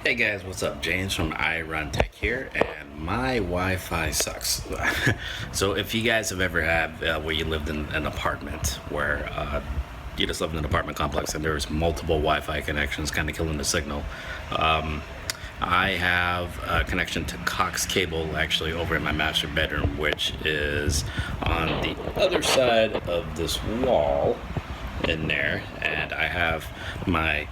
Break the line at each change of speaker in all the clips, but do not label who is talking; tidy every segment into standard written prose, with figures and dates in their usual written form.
Hey guys, what's up? James from I Run Tech here, and my Wi-Fi sucks. So if you guys have ever had where you lived in an apartment where you just lived in an apartment complex and there's multiple Wi-Fi connections, kind of killing the signal. Um, I have a connection to Cox cable actually over in my master bedroom, which is on the other side of this wall in there, and I have my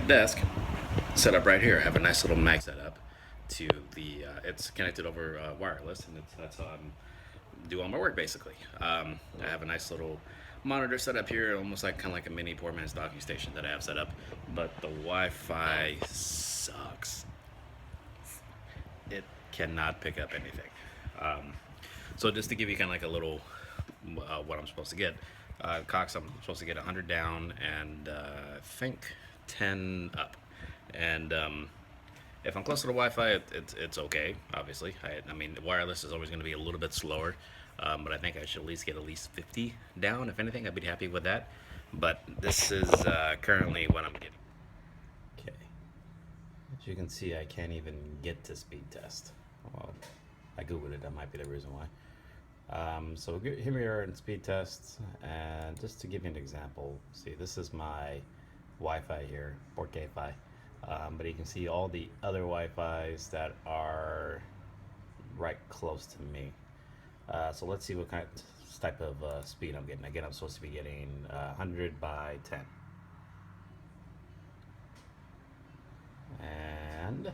desk set up right here. I have a nice little Mac set up to the. It's connected over wireless, and that's how I'm do all my work basically. I have a nice little monitor set up here, almost like kind of like a mini poor man's docking station that I have set up. But the Wi-Fi sucks. It cannot pick up anything. Um, so just to give you kind of like a little what I'm supposed to get, Cox I'm supposed to get 100 down and I think 10 up. And if I'm close to the Wi-Fi, it's okay. Obviously, I mean, wireless is always going to be a little bit slower, but I think I should at least 50 down. If anything, I'd be happy with that. But this is currently what I'm getting. Okay, as you can see, I can't even get to speed test. Well, I googled it. That might be the reason why. So here we are in speed tests, and just to give you an example, see, this is my Wi-Fi here, 4K Fi. But you can see all the other Wi-Fis that are right close to me. So let's see what kind of type of speed I'm getting. Again, I'm supposed to be getting 100 by 10. And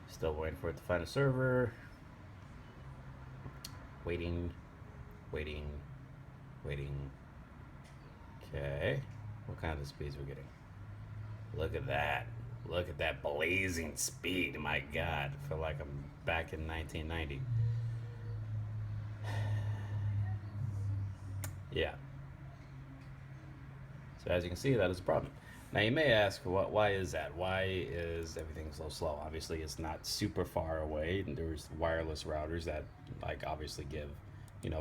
still waiting for it to find a server. Waiting, waiting, waiting. Okay, what kind of speeds we're getting? Look at that. Look at that blazing speed. My God. I feel like I'm back in 1990. Yeah. So as you can see, that is a problem. Now you may ask, why is that? Why is everything so slow? Obviously, it's not super far away. There's wireless routers that, like, obviously give,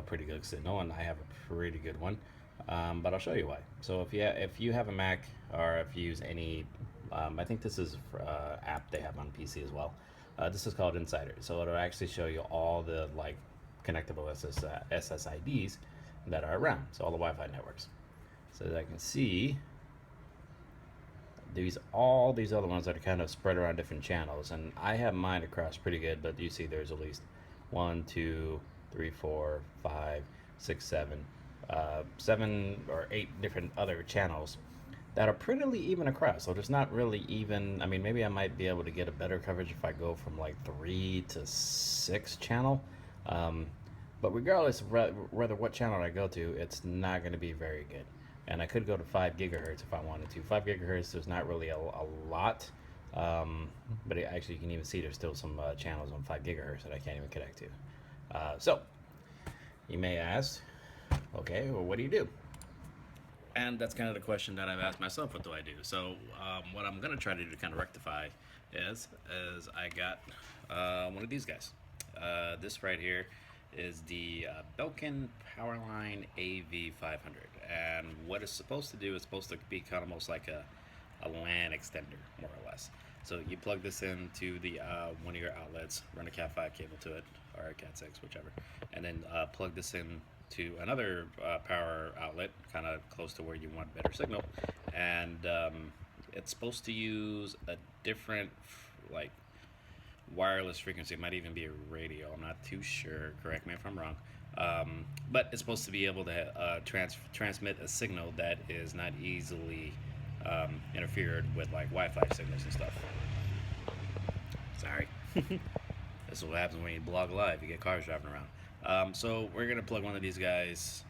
pretty good signal, and I have a pretty good one. But I'll show you why. So if you have a Mac or if you use any, I think this is app they have on PC as well. This is called Insider. So it'll actually show you all the like connectable SSIDs that are around. So all the Wi-Fi networks. So as I can see, all these other ones that are kind of spread around different channels, and I have mine across pretty good. But you see, there's at least 1, 2, 3, 4, 5, 6, 7. 7 or 8 different other channels that are pretty even across. So there's not really even, I mean, maybe I might be able to get a better coverage if I go from like 3 to 6 channel. Um, but regardless of whether what channel I go to, it's not going to be very good. And I could go to 5 gigahertz if I wanted to. 5 gigahertz, there's not really a lot. But actually, you can even see there's still some channels on 5 gigahertz that I can't even connect to. So you may ask, okay, well, what do you do? And that's kind of the question that I've asked myself. What do I do? So what I'm going to try to do to kind of rectify is I got one of these guys. This right here is the Belkin Powerline AV500. And what it's supposed to do is supposed to be kind of almost like a LAN extender, more or less. So you plug this into the one of your outlets, run a Cat5 cable to it, or a Cat6, whichever, and then plug this in to another power outlet, kind of close to where you want better signal, and it's supposed to use a different, like, wireless frequency. It might even be a radio. I'm not too sure. Correct me if I'm wrong. But it's supposed to be able to transmit a signal that is not easily interfered with, like Wi-Fi signals and stuff. Sorry. This is what happens when you blog live. You get cars driving around. So we're gonna plug one of these guys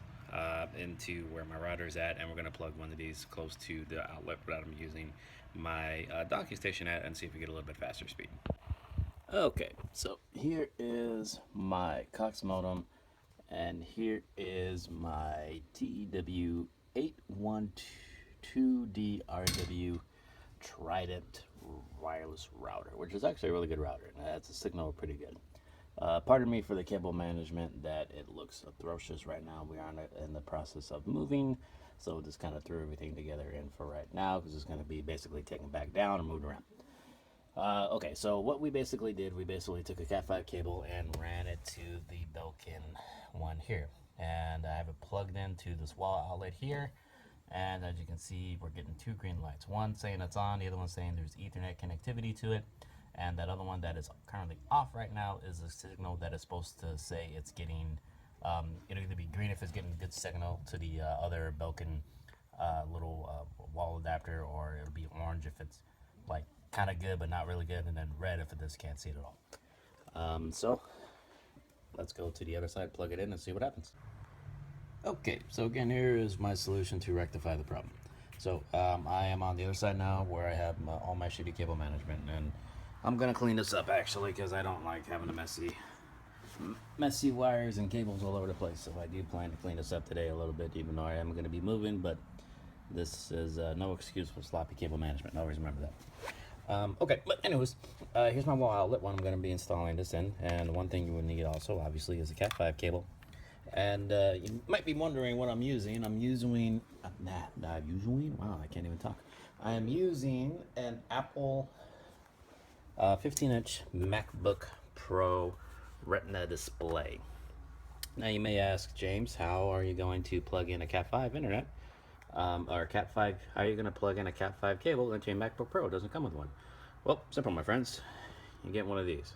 into where my router is at, and we're gonna plug one of these close to the outlet that I'm using my docking station at, and see if we get a little bit faster speed. Okay, so here is my Cox modem, and here is my TEW812DRW Trident wireless router, which is actually a really good router. It's a signal pretty good. Pardon me for the cable management that it looks atrocious right now. We are in the process of moving So just kind of threw everything together in for right now because it's going to be basically taken back down and moved around. Okay, so what we basically did, we basically took a Cat5 cable and ran it to the Belkin one here. And I have it plugged into this wall outlet here. And as you can see, we're getting two green lights. One saying it's on, the other one saying there's Ethernet connectivity to it. And that other one that is currently off right now is a signal that is supposed to say it's getting, it'll either be green if it's getting good signal to the other Belkin little wall adapter, or it'll be orange if it's like kind of good but not really good, and then red if it just can't see it at all. So let's go to the other side, plug it in, and see what happens. Okay, so again, here is my solution to rectify the problem. So I am on the other side now where I have all my shitty cable management, and I'm gonna clean this up actually because I don't like having a messy wires and cables all over the place. So I do plan to clean this up today a little bit, even though I am gonna be moving, but this is no excuse for sloppy cable management. Always remember that. Okay, but anyways, here's my wall outlet when I'm going to be installing this in. And one thing you would need also, obviously, is a Cat5 cable. And you might be wondering what I'm using. I'm using, wow, I can't even talk. I am using an Apple 15-inch MacBook Pro Retina display. Now you may ask, James, how are you going to plug in a Cat5 internet? Or Cat5, how are you going to plug in a Cat5 cable into a MacBook Pro? It doesn't come with one. Well, simple, my friends. You get one of these.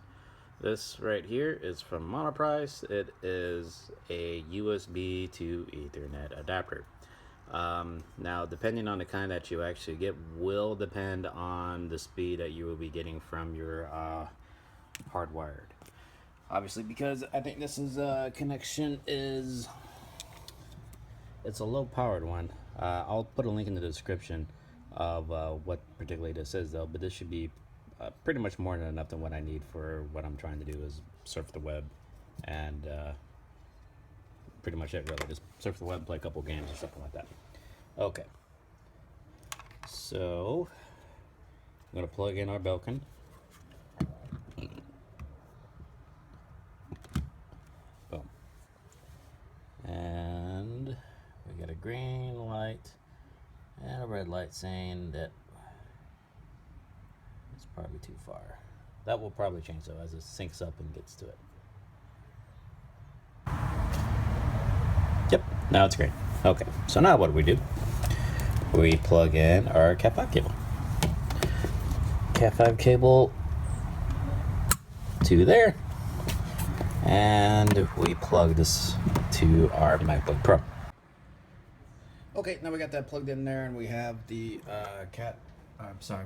This right here is from Monoprice. It is a USB to Ethernet adapter. Now, depending on the kind that you actually get will depend on the speed that you will be getting from your hardwired. Obviously, because I think this is connection is, it's a low powered one. I'll put a link in the description of what particularly this is though, but this should be pretty much more than enough than what I need for what I'm trying to do is surf the web, and pretty much it really. Just surf the web, play a couple games or something like that. Okay, so I'm gonna plug in our Belkin. Boom. And we got a green light and a red light saying that it's probably too far. That will probably change though as it syncs up and gets to it. Yep, now it's great. Okay, so now what do? We plug in our Cat5 cable. Cat5 cable to there, and we plug this to our MacBook Pro. Okay, now we got that plugged in there, and we have the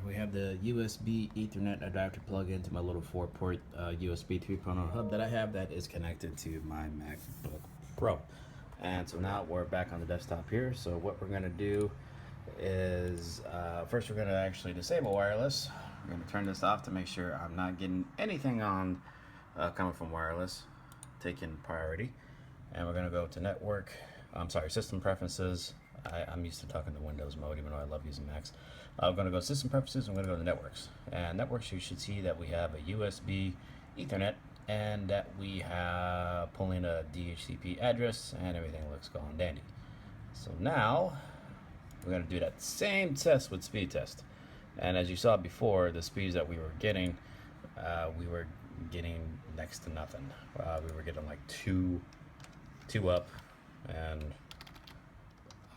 we have the USB Ethernet adapter plug into my little 4-port USB 3.0 hub that I have that is connected to my MacBook Pro. And so now we're back on the desktop here. So what we're gonna do is first we're gonna actually disable wireless. We're gonna turn this off to make sure I'm not getting anything on coming from wireless, taking priority. And we're gonna go to network, system preferences. I'm used to talking to Windows mode, even though I love using Macs. I'm going to go system preferences. I'm going to go to networks. And networks, you should see that we have a USB Ethernet, and that we have pulling a DHCP address, and everything looks going dandy. So now we're going to do that same test with speed test. And as you saw before, the speeds that we were getting next to nothing. We were getting like two up, and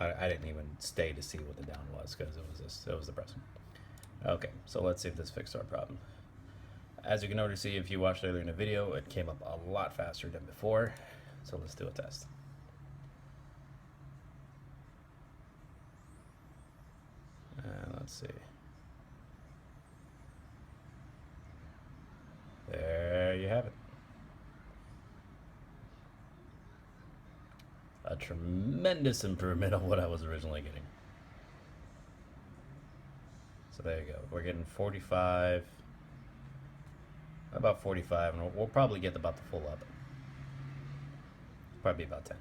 I didn't even stay to see what the down was because it was depressing. Okay, so let's see if this fixed our problem. As you can already see, if you watched earlier in the video, it came up a lot faster than before. So let's do a test. And let's see. There you have it. A tremendous improvement on what I was originally getting. So there you go. We're getting 45, about 45, and we'll probably get about the full up. Probably about 10.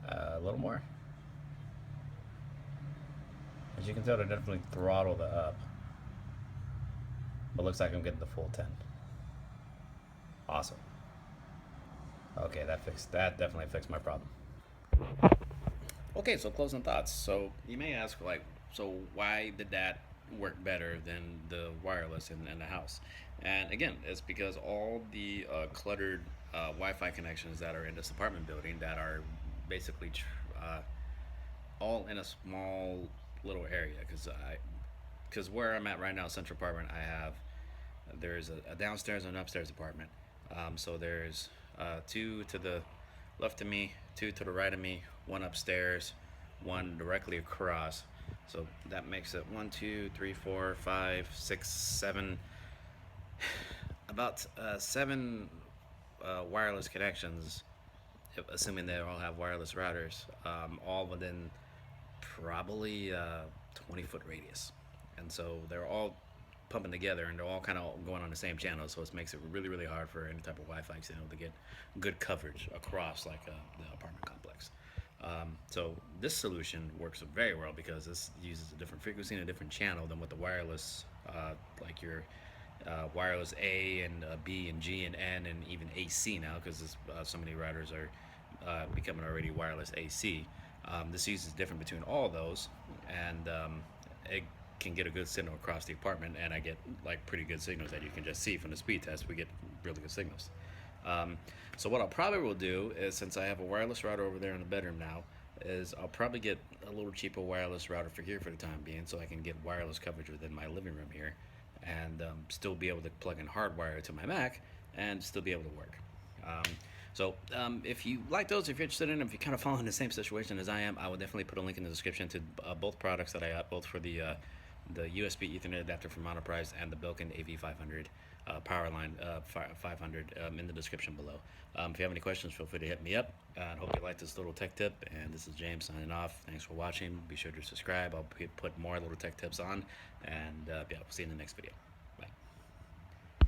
A little more. As you can tell, they definitely throttle the up. But looks like I'm getting the full 10. Awesome. Okay, that definitely fixed my problem. Okay, so closing thoughts. So you may ask, like, so why did that work better than the wireless in the house? And again, it's because all the cluttered Wi-Fi connections that are in this apartment building that are basically all in a small little area. Because where I'm at right now, Central Apartment, I have there's a downstairs and an upstairs apartment. So there's two to the left of me, two to the right of me, one upstairs, one directly across. So that makes it one, two, three, four, five, six, seven, about seven wireless connections, assuming they all have wireless routers, all within probably 20-foot radius. And so they're all pumping together and they're all kind of going on the same channel. So it makes it really, really hard for any type of Wi Fi signal to get good coverage across like the apartment complex. So this solution works very well because this uses a different frequency and a different channel than what the wireless, like your wireless A and B and G and N and even AC now, because so many routers are becoming already wireless AC. This uses different between all of those, and it can get a good signal across the apartment, and I get like pretty good signals that you can just see from the speed test. We get really good signals. So what I'll probably will do is, since I have a wireless router over there in the bedroom now, is I'll probably get a little cheaper wireless router for here for the time being, so I can get wireless coverage within my living room here, and still be able to plug in hardwire to my Mac and still be able to work. If you like those, if you're interested in them, if you're kind of following the same situation as I am, I will definitely put a link in the description to both products that I got, both for the USB Ethernet adapter from Monoprice and the Belkin AV500 power line 500 in the description below. If you have any questions, feel free to hit me up. And hope you liked this little tech tip. And this is James signing off. Thanks for watching. Be sure to subscribe. I'll put more little tech tips on. And yeah, we'll see you in the next video. Bye.